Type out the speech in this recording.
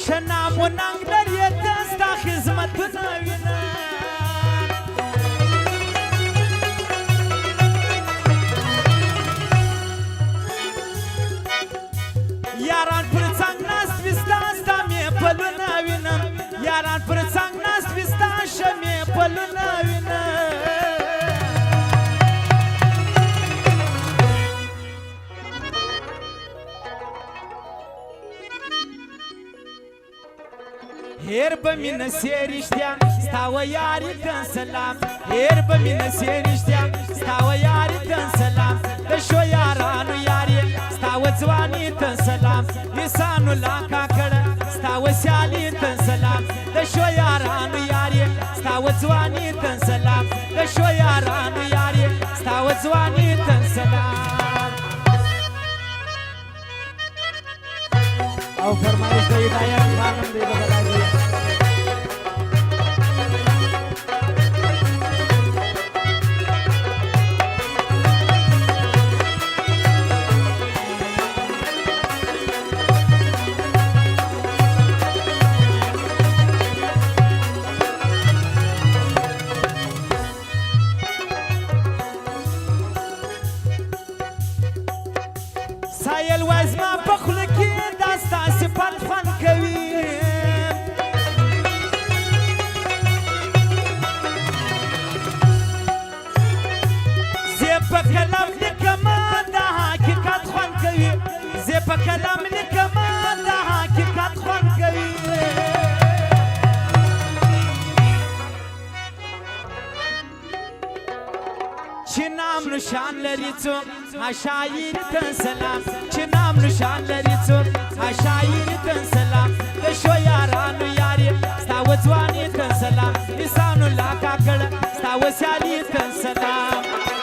شنام و ننگ لري دستا خدمتونه وینه یاران پر څنګ ناست وي ستا ستا مې پلونه وینم یاران پر څنګ ناست وي ستا ښه مې پلونه وینم هیر به می نسی رشتیا ستا و یاری تن سلام هیر به می نسی رشتیا ستا و یاری تن سلام د شو یارانو یاری ستا و ځواني تن سلام لسانو لا کاکړه ستا و سیالي تن سلام د شو یارانو یاری ستا و ځواني تن سلام د شو یارانو یاری ستا و ځواني تن سلام او فرمایش د هدایت خانم دی بدلایي سایل وزما په خوله کې دا ستاسې پند خوند کوي زه په کلام لیکمه دا حقیقت خوند کوي زه په کلام لیکمه دا حقیقت خوند کوي چې نام نشان لري څوک شاعر تن سلام چې نام نشان لري څوک شاعر تن سلام د شو یارانو یاري ستا و ځواني تن سلام لسانو لا کاکړه ستا و سیالي تن سلام